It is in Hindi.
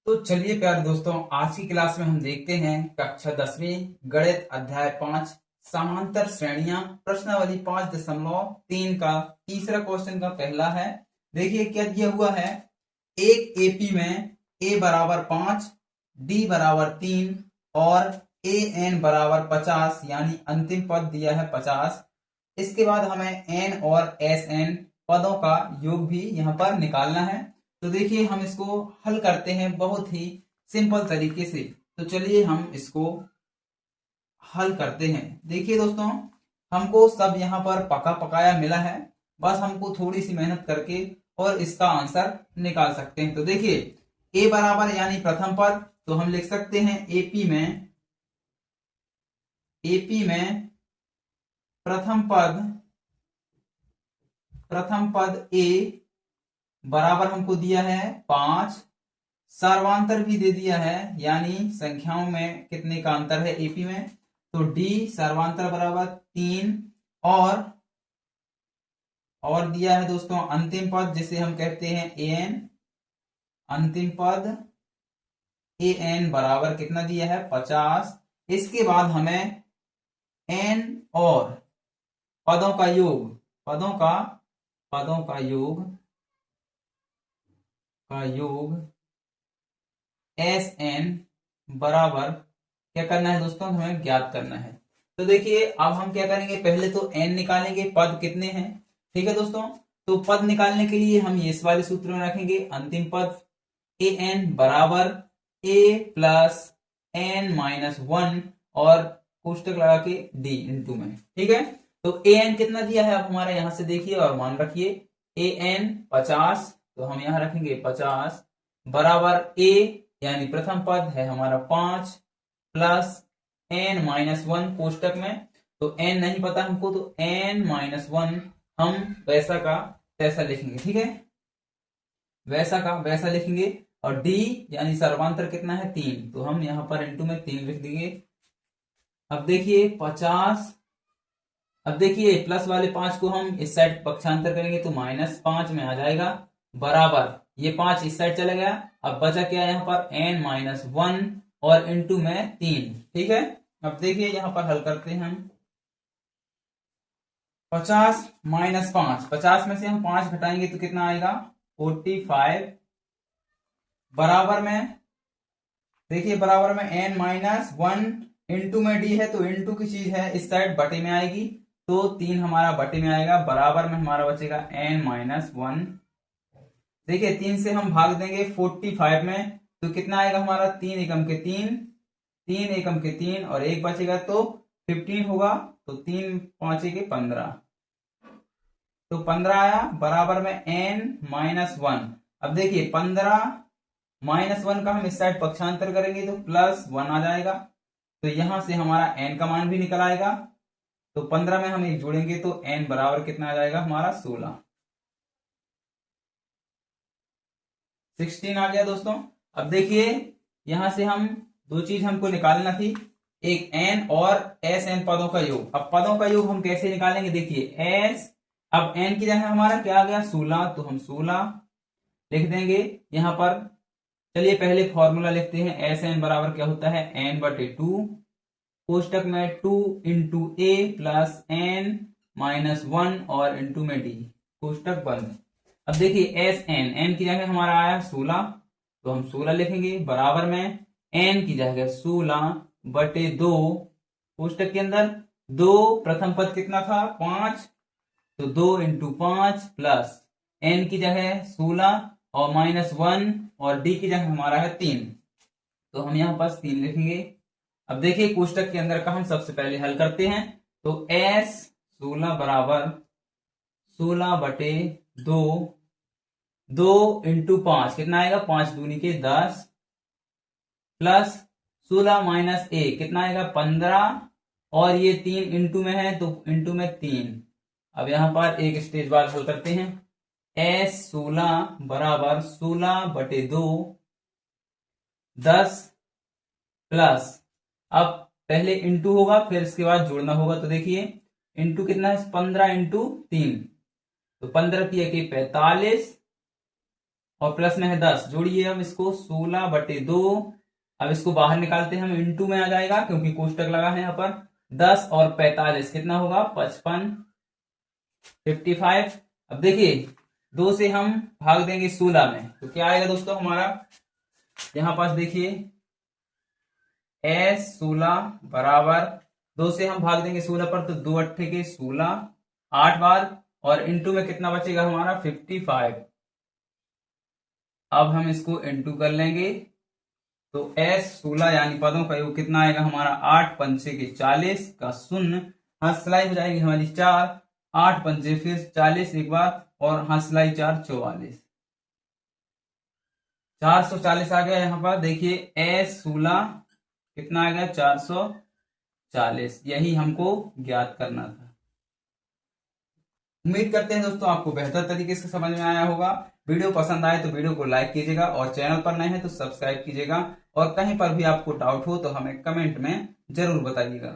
तो चलिए प्यारे दोस्तों, आज की क्लास में हम देखते हैं कक्षा 10वीं गणित अध्याय 5 समांतर श्रेणियां प्रश्नावली 5.3 का तीसरा क्वेश्चन का पहला है। देखिए क्या दिया हुआ है। एक एपी में ए बराबर 5, डी बराबर 3 और ए एन बराबर 50, यानी अंतिम पद दिया है 50। इसके बाद हमें एन और एस एन पदों का योग भी यहाँ पर निकालना है। तो देखिए हम इसको हल करते हैं बहुत ही सिंपल तरीके से। तो चलिए हम इसको हल करते हैं। देखिए दोस्तों, हमको सब यहाँ पर पका पकाया मिला है, बस हमको थोड़ी सी मेहनत करके और इसका आंसर निकाल सकते हैं। तो देखिए ए बराबर यानी प्रथम पद, तो हम लिख सकते हैं एपी में प्रथम पद ए बराबर हमको दिया है 5, सर्वांतर भी दे दिया है, यानी संख्याओं में कितने का अंतर है एपी में। तो डी सर्वांतर बराबर 3 और दिया है दोस्तों अंतिम पद जिसे हम कहते हैं ए एन। अंतिम पद ए एन बराबर कितना दिया है 50। इसके बाद हमें एन और पदों का योग एस एन बराबर क्या करना है दोस्तों, हमें ज्ञात करना है। तो देखिए अब हम क्या करेंगे, पहले तो एन निकालेंगे, पद कितने हैं। ठीक है दोस्तों, तो पद निकालने के लिए हम इस वाले सूत्र में रखेंगे अंतिम पद ए एन बराबर ए प्लस एन माइनस 1 और कोष्टक लगा के डी इंटू में। ठीक है, तो ए एन कितना दिया है अब हमारा, यहां से देखिए और मान रखिए ए एन 50, तो हम यहां रखेंगे 50 बराबर ए यानी प्रथम पद है हमारा 5 प्लस एन माइनस 1 कोष्टक में। तो एन नहीं पता हमको, तो एन माइनस 1 हम वैसा का तैसा लिखेंगे। ठीक है, वैसा का वैसा लिखेंगे। और डी यानी सर्वांतर कितना है 3, तो हम यहां पर इंटू में 3 लिख देंगे। अब देखिए 50, अब देखिए प्लस वाले 5 को हम इस साइड पक्षांतर करेंगे तो -5 में आ जाएगा, बराबर ये 5 इस साइड चला गया। अब बचा क्या यहाँ पर n माइनस 1 और इंटू में 3। ठीक है, अब देखिए यहाँ पर हल करते हैं हम। 50 माइनस 5, 50 में से हम 5 घटाएंगे तो कितना आएगा 45 बराबर में, देखिए बराबर में n माइनस 1 इंटू में डी है, तो इंटू की चीज है इस साइड बटे में आएगी, तो 3 हमारा बटे में आएगा, बराबर में हमारा बचेगा n माइनस 1। देखिए 3 से हम भाग देंगे 45 में, तो कितना आएगा हमारा 3 एकम के 3, 3 एकम के 3 और एक बचेगा तो 15 होगा, तो 3 5 के 15, तो 15 आया बराबर में n माइनस 1। अब देखिए 15 माइनस 1 का हम इस साइड पक्षांतर करेंगे तो प्लस 1 आ जाएगा, तो यहां से हमारा n का मान भी निकल आएगा। तो 15 में हम एक जोड़ेंगे तो n बराबर कितना आ जाएगा हमारा 16 आ गया दोस्तों। अब देखिए यहां से हम दो चीज हमको निकालना थी, एक n और एस एन पदों का योग। अब पदों का योग हम कैसे निकालेंगे, देखिए एस, अब n की जगह हमारा क्या आ गया 16, तो हम 16 लिख देंगे यहां पर। चलिए पहले फॉर्मूला लिखते हैं, एस एन बराबर क्या होता है n बटे 2 कोष्टक में 2 इंटू ए प्लस एन माइनस 1 और इंटू में डी कोष्टक बंद। अब देखिए एस एन, एन की जगह हमारा आया 16, तो हम 16 लिखेंगे बराबर में एन की जगह 16 बटे 2 कोष्टक के अंदर 2 प्रथम पद कितना था 5, तो 2 इंटू 5 प्लस एन की जगह 16 और माइनस 1 और डी की जगह हमारा है 3, तो हम यहां पास 3 लिखेंगे। अब देखिए कोष्टक के अंदर का हम सबसे पहले हल करते हैं, तो एस 16 बराबर 16 बटे 2, 2 इंटू 5 कितना आएगा 5 दूनी के 10 प्लस 16 माइनस 1 कितना आएगा 15 और ये 3 इंटू में है तो इंटू में 3। अब यहां पर एक स्टेज बाद हल करते हैं, एस 16 बराबर 16 बटे 2 10 प्लस, अब पहले इंटू होगा फिर इसके बाद जोड़ना होगा, तो देखिए इंटू कितना है 15 इंटू 3, तो 15 की 45 और प्लस में है 10, जोड़िए अब इसको 16/2। अब इसको बाहर निकालते हैं हम, इंटू में आ जाएगा क्योंकि कोष्टक लगा है यहाँ पर। 10 और 45 कितना होगा, 55, 55। अब देखिए 2 से हम भाग देंगे 16 में, तो क्या आएगा दोस्तों हमारा, यहां पास देखिए S16 बराबर 2 से हम भाग देंगे 16 पर, तो 2 अट्ठे के 16, 8 बार, और इंटू में कितना बचेगा हमारा 55। अब हम इसको इंटू कर लेंगे, तो S16 यानी पदों का योग कितना आएगा हमारा, 8 पंचे के 40 का शून्य, हंसलाई हो जाएगी हमारी 4, 8 पंचे फिर 40 एक बार, और हंसलाई 4 44, 440 आ गया। यहाँ पर देखिए S16 कितना आ गया, 440। यही हमको ज्ञात करना था। उम्मीद करते हैं दोस्तों आपको बेहतर तरीके से समझ में आया होगा। वीडियो पसंद आए तो वीडियो को लाइक कीजिएगा, और चैनल पर नए हैं तो सब्सक्राइब कीजिएगा, और कहीं पर भी आपको डाउट हो तो हमें कमेंट में जरूर बताइएगा।